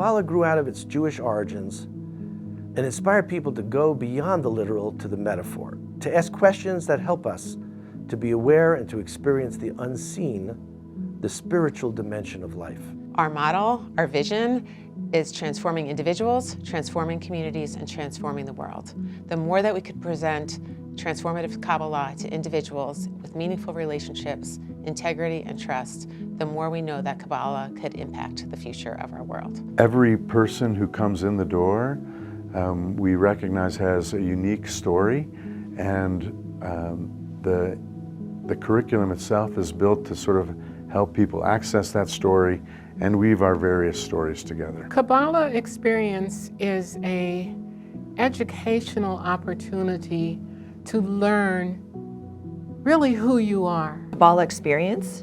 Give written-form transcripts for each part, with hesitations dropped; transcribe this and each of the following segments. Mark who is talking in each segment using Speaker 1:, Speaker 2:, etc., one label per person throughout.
Speaker 1: Kabbalah grew out of its Jewish origins and inspired people to go beyond the literal to the metaphor, to ask questions that help us to be aware and to experience the unseen, the spiritual dimension of life.
Speaker 2: Our model, our vision, is transforming individuals, transforming communities, and transforming the world. The more that we could present transformative Kabbalah to individuals with meaningful relationships, integrity, and trust, the more we know that Kabbalah could impact the future of our world.
Speaker 3: Every person who comes in the door, we recognize has a unique story, and the curriculum itself is built to sort of help people access that story and weave our various stories together.
Speaker 4: Kabbalah experience is an educational opportunity to learn really who you are.
Speaker 5: Kabbalah experience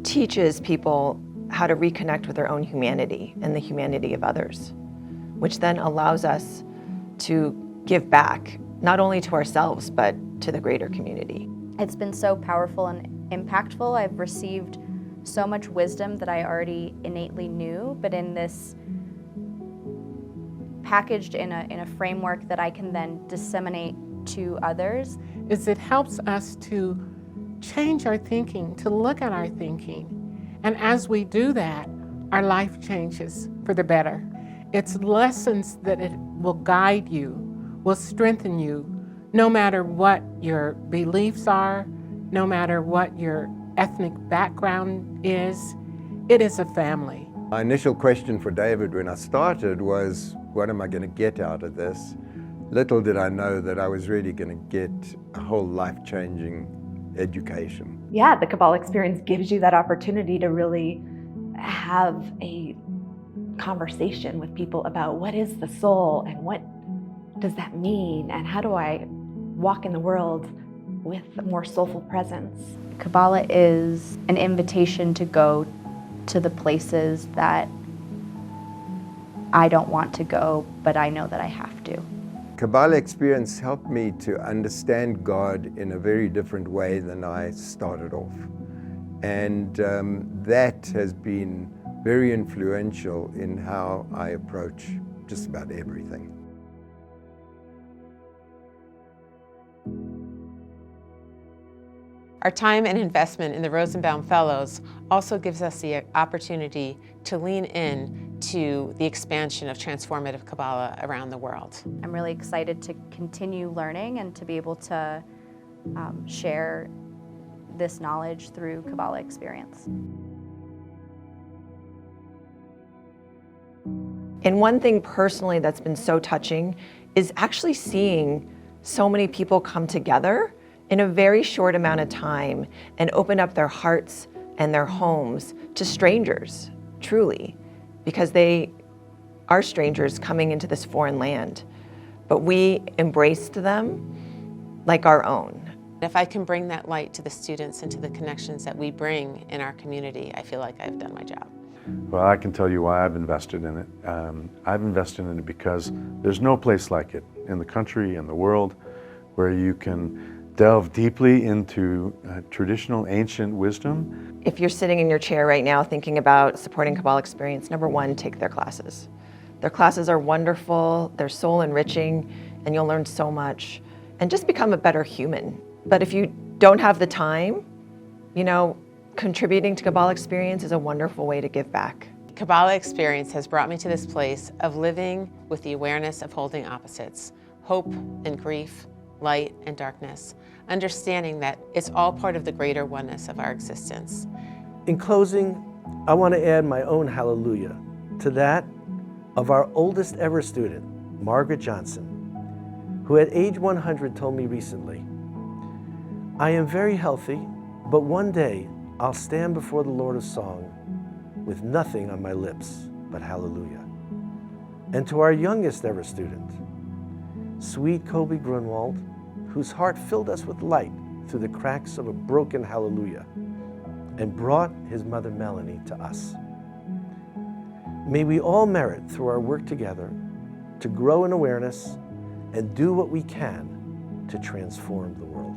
Speaker 5: teaches people how to reconnect with their own humanity and the humanity of others, which then allows us to give back, not only to ourselves, but to the greater community.
Speaker 6: It's been so powerful and impactful. I've received so much wisdom that I already innately knew, but in this packaged in a framework that I can then disseminate to others.
Speaker 4: It helps us to change our thinking, to look at our thinking. And as we do that, our life changes for the better. It's lessons that it will guide you, will strengthen you, no matter what your beliefs are, no matter what your ethnic background is. It is a family.
Speaker 7: My initial question for David when I started was, what am I going to get out of this? Little did I know that I was really going to get a whole life-changing education.
Speaker 8: Yeah, the Kabbalah experience gives you that opportunity to really have a conversation with people about what is the soul and what does that mean and how do I walk in the world with a more soulful presence.
Speaker 6: Kabbalah is an invitation to go to the places that I don't want to go, but I know that I have to.
Speaker 7: Kabbalah experience helped me to understand God in a very different way than I started off. And that has been very influential in how I approach just about everything.
Speaker 2: Our time and investment in the Rosenbaum Fellows also gives us the opportunity to lean in to the expansion of transformative Kabbalah around the world.
Speaker 6: I'm really excited to continue learning and to be able to share this knowledge through Kabbalah experience.
Speaker 5: And one thing personally that's been so touching is actually seeing so many people come together in a very short amount of time and open up their hearts and their homes to strangers, truly, because they are strangers coming into this foreign land. But we embraced them like our own.
Speaker 2: If I can bring that light to the students and to the connections that we bring in our community, I feel like I've done my job.
Speaker 3: Well, I can tell you why I've invested in it. I've invested in it because there's no place like it in the country, in the world, where you can delve deeply into traditional ancient wisdom.
Speaker 5: If you're sitting in your chair right now thinking about supporting Kabbalah experience, number one, take their classes. Their classes are wonderful, they're soul enriching, and you'll learn so much. And just become a better human. But if you don't have the time, you know, contributing to Kabbalah experience is a wonderful way to give back.
Speaker 2: Kabbalah experience has brought me to this place of living with the awareness of holding opposites, hope and grief, light and darkness, understanding that it's all part of the greater oneness of our existence.
Speaker 1: In closing, I want to add my own hallelujah to that of our oldest ever student, Margaret Johnson, who at age 100 told me recently, "I am very healthy, but one day I'll stand before the Lord of Song with nothing on my lips but hallelujah." And to our youngest ever student, sweet Kobe Grunwald, whose heart filled us with light through the cracks of a broken hallelujah and brought his mother Melanie to us. May we all merit through our work together to grow in awareness and do what we can to transform the world.